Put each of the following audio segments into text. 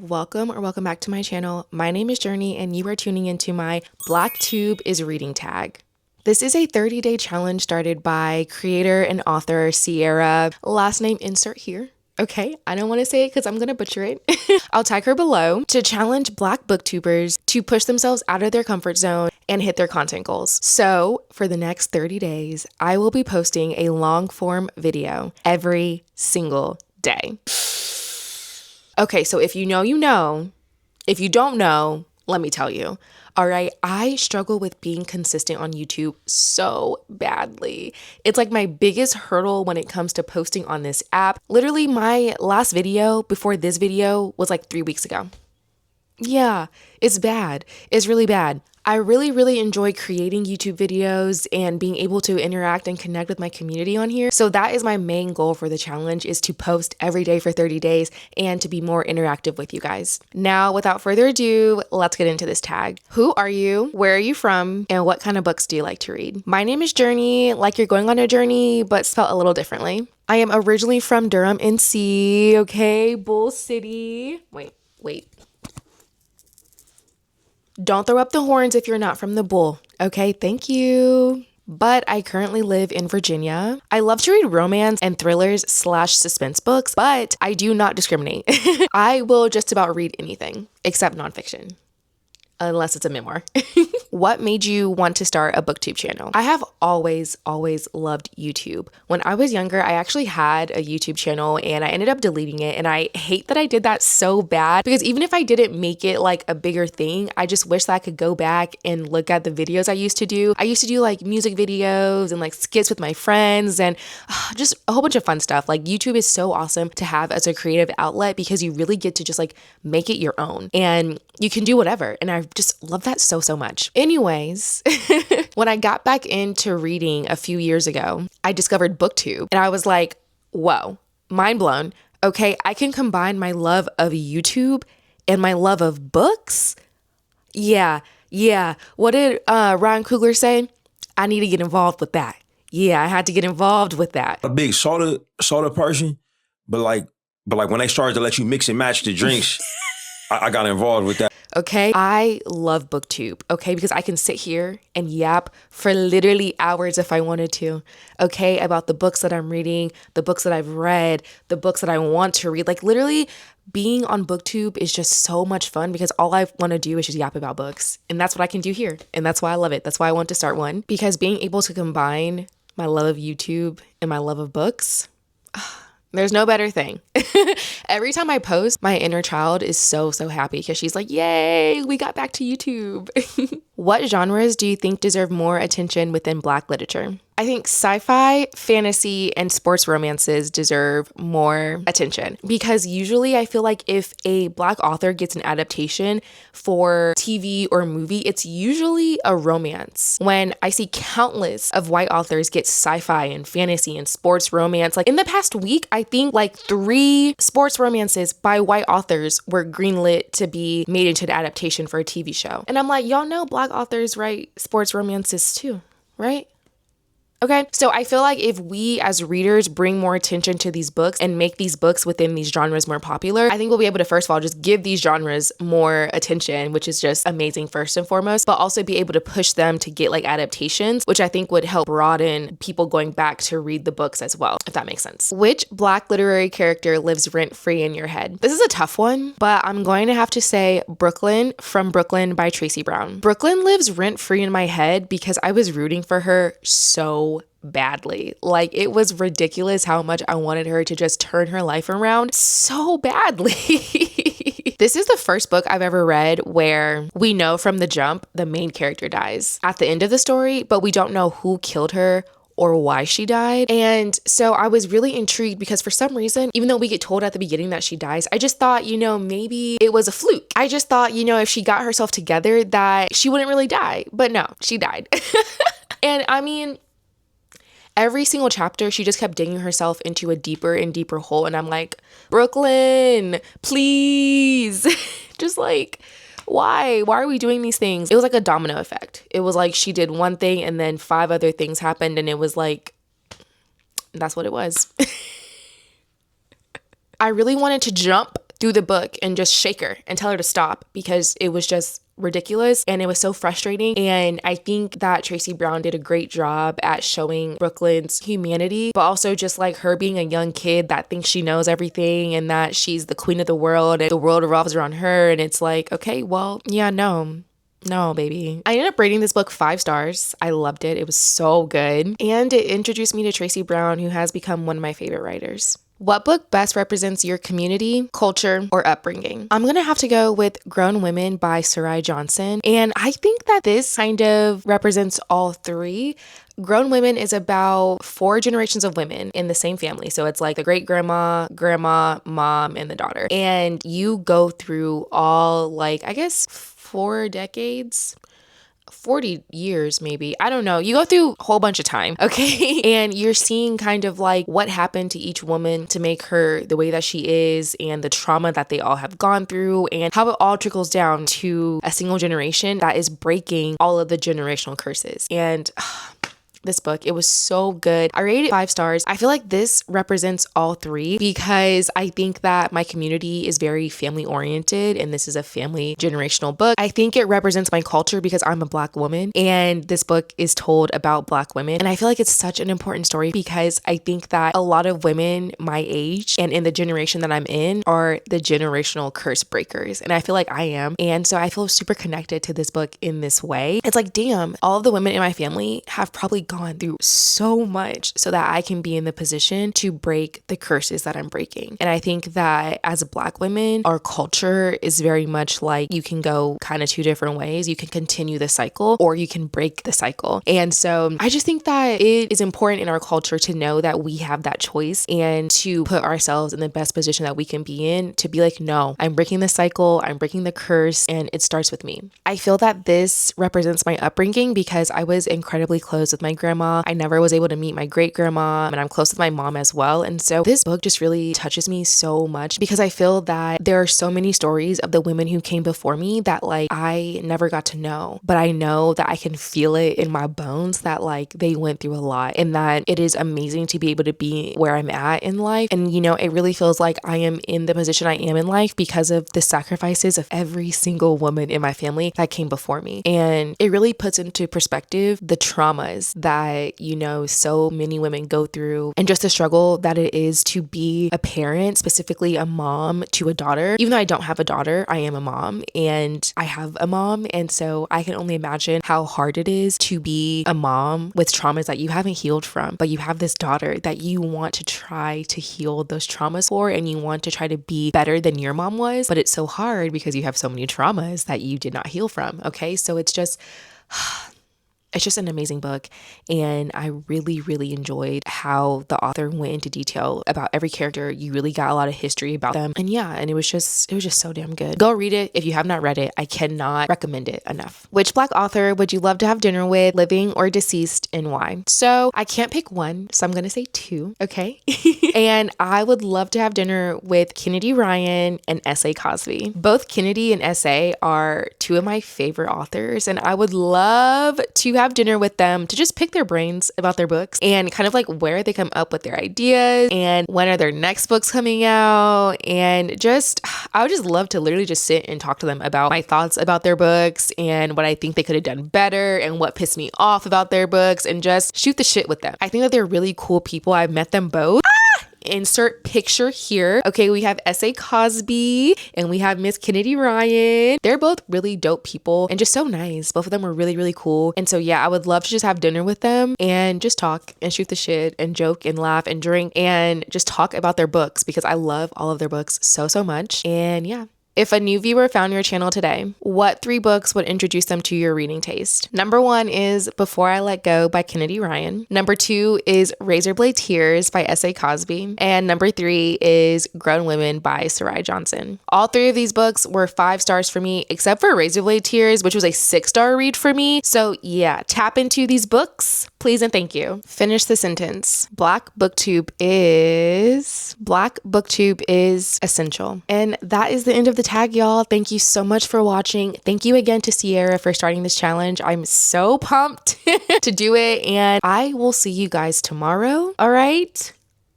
welcome back to my channel. My name is Journey and you are tuning into my BookTube is Reading tag. This is a 30-day challenge started by creator and author Sierra, last name insert here. Okay, I don't want to say it because I'm going to butcher it. I'll tag her below to challenge Black booktubers to push themselves out of their comfort zone and hit their content goals. So for the next 30 days, I will be posting a long form video every single day. Okay, so if you know, you know. If you don't know, let me tell you. All right, I struggle with being consistent on YouTube so badly. It's like my biggest hurdle when it comes to posting on this app. Literally, my last video before this video was like 3 weeks ago. Yeah, it's bad. It's really bad. I really enjoy creating YouTube videos and being able to interact and connect with my community on here. So that is my main goal for the challenge, is to post every day for 30 days and to be more interactive with you guys. Now, without further ado, let's get into this tag. Who are you? Where are you from? And what kind of books do you like to read? My name is Journey, like you're going on a journey, but spelled a little differently. I am originally from Durham, NC, okay? Bull City. Wait. Don't throw up the horns if you're not from the Bull. Okay, thank you. But I currently live in Virginia. I love to read romance and thrillers / suspense books, but I do not discriminate. I will just about read anything except nonfiction, unless it's a memoir. What made you want to start a booktube channel? I have always loved YouTube. When I was younger, I actually had a YouTube channel and I ended up deleting it. And I hate that I did that so bad, because even if I didn't make it like a bigger thing, I just wish that I could go back and look at the videos I used to do. I used to do like music videos and like skits with my friends and just a whole bunch of fun stuff. Like YouTube is so awesome to have as a creative outlet because you really get to just like make it your own and you can do whatever. And I just love that so much. Anyways, when I got back into reading a few years ago, I discovered BookTube and I was like, whoa, mind blown. Okay, I can combine my love of YouTube and my love of books. Yeah. What did Ryan Coogler say? I need to get involved with that. Yeah, I had to get involved with that. A big soda person, but like when they started to let you mix and match the drinks, I got involved with that. Okay, I love BookTube, okay, because I can sit here and yap for literally hours if I wanted to, okay, about the books that I'm reading, the books that I've read, the books that I want to read. Like literally being on BookTube is just so much fun because all I want to do is just yap about books. And that's what I can do here. And that's why I love it. That's why I want to start one, because being able to combine my love of YouTube and my love of books, there's no better thing. Every time I post, my inner child is so happy because she's like, yay, we got back to YouTube. What genres do you think deserve more attention within Black literature? I think sci-fi, fantasy, and sports romances deserve more attention because usually I feel like if a Black author gets an adaptation for TV or movie, it's usually a romance. When I see countless of white authors get sci-fi and fantasy and sports romance, like in the past week, I think like 3 sports romances by white authors were greenlit to be made into an adaptation for a TV show. And I'm like, y'all know Black authors write sports romances too, right? Okay, so I feel like if we as readers bring more attention to these books and make these books within these genres more popular, I think we'll be able to, first of all, just give these genres more attention, which is just amazing first and foremost, but also be able to push them to get like adaptations, which I think would help broaden people going back to read the books as well, if that makes sense. Which Black literary character lives rent-free in your head? This is a tough one, but I'm going to have to say Brooklyn from Brooklyn by Tracy Brown. Brooklyn lives rent-free in my head because I was rooting for her so badly. Like it was ridiculous how much I wanted her to just turn her life around so badly. This is the first book I've ever read where we know from the jump the main character dies at the end of the story, but we don't know who killed her or why she died. And so I was really intrigued because for some reason, even though we get told at the beginning that she dies, I just thought, maybe it was a fluke. I just thought, if she got herself together that she wouldn't really die. But no, she died. And I mean, every single chapter, she just kept digging herself into a deeper and deeper hole. And I'm like, Brooklyn, please. Just like, why? Why are we doing these things? It was like a domino effect. It was like she did one thing and then 5 other things happened. And it was like, that's what it was. I really wanted to jump through the book and just shake her and tell her to stop because it was just ridiculous and it was so frustrating. And I think that Tracy Brown did a great job at showing Brooklyn's humanity, but also just like her being a young kid that thinks she knows everything and that she's the queen of the world and the world revolves around her. And it's like, okay, well, yeah, no, baby. I ended up rating this book 5 stars. I loved it. It was so good. And it introduced me to Tracy Brown, who has become one of my favorite writers. What book best represents your community, culture, or upbringing? I'm gonna have to go with Grown Women by Sarai Johnson. And I think that this kind of represents all three. Grown Women is about 4 generations of women in the same family. So it's like the great grandma, mom, and the daughter. And you go through all, like, I guess 4 decades. 40 years maybe. I don't know. You go through a whole bunch of time, okay? And you're seeing kind of like what happened to each woman to make her the way that she is and the trauma that they all have gone through and how it all trickles down to a single generation that is breaking all of the generational curses. And this book, it was so good. I rated it 5 stars. I feel like this represents all three because I think that my community is very family oriented and this is a family generational book. I think it represents my culture because I'm a Black woman and this book is told about Black women. And I feel like it's such an important story because I think that a lot of women my age and in the generation that I'm in are the generational curse breakers. And I feel like I am. And so I feel super connected to this book in this way. It's like, damn, all of the women in my family have probably gone through so much so that I can be in the position to break the curses that I'm breaking. And I think that as Black women, our culture is very much like you can go kind of 2 different ways. You can continue the cycle or you can break the cycle. And so I just think that it is important in our culture to know that we have that choice and to put ourselves in the best position that we can be in to be like, no, I'm breaking the cycle, I'm breaking the curse, and it starts with me. I feel that this represents my upbringing because I was incredibly close with my grandma. I never was able to meet my great grandma, and I'm close with my mom as well. And so this book just really touches me so much because I feel that there are so many stories of the women who came before me that like I never got to know, but I know that I can feel it in my bones that like they went through a lot and that it is amazing to be able to be where I'm at in life. And you know, it really feels like I am in the position I am in life because of the sacrifices of every single woman in my family that came before me. And it really puts into perspective the traumas that, you know, so many women go through and just the struggle that it is to be a parent, specifically a mom to a daughter. Even though I don't have a daughter, I am a mom and I have a mom. And so I can only imagine how hard it is to be a mom with traumas that you haven't healed from, but you have this daughter that you want to try to heal those traumas for and you want to try to be better than your mom was. But it's so hard because you have so many traumas that you did not heal from. Okay. So it's just an amazing book. And I really, really enjoyed how the author went into detail about every character. You really got a lot of history about them. And yeah, and it was just so damn good. Go read it. If you have not read it, I cannot recommend it enough. Which Black author would you love to have dinner with, living or deceased, and why? So I can't pick one, so I'm going to say 2. Okay. And I would love to have dinner with Kennedy Ryan and S.A. Cosby. Both Kennedy and S.A. are 2 of my favorite authors. And I would love to have dinner with them to just pick their brains about their books and kind of like where they come up with their ideas and when are their next books coming out. And just, I would just love to literally just sit and talk to them about my thoughts about their books and what I think they could have done better and what pissed me off about their books and just shoot the shit with them. I think that they're really cool people. I've met them both. Insert picture here. Okay, we have S.A. Cosby and we have Miss Kennedy Ryan. They're both really dope people and just so nice. Both of them were really, really cool. And so yeah, I would love to just have dinner with them and just talk and shoot the shit and joke and laugh and drink and just talk about their books because I love all of their books so much. And yeah. If a new viewer found your channel today, what 3 books would introduce them to your reading taste? Number 1 is Before I Let Go by Kennedy Ryan. Number 2 is Razorblade Tears by S.A. Cosby. And number 3 is Grown Women by Sarai Johnson. All 3 of these books were 5 stars for me, except for Razorblade Tears, which was a 6-star read for me. So yeah, tap into these books, please and thank you. Finish the sentence. Black BookTube is essential. And that is the end of the tag, y'all. Thank you so much for watching. Thank you again to Sierra for starting this challenge. I'm so pumped to do it, and I will see you guys tomorrow. All right.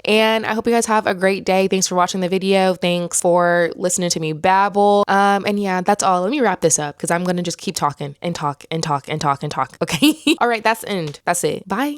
And I hope you guys have a great day. Thanks for watching the video. Thanks for listening to me babble. And yeah, that's all. Let me wrap this up because I'm going to just keep talking and talk and talk and talk and talk. Okay. All right. That's the end. That's it. Bye.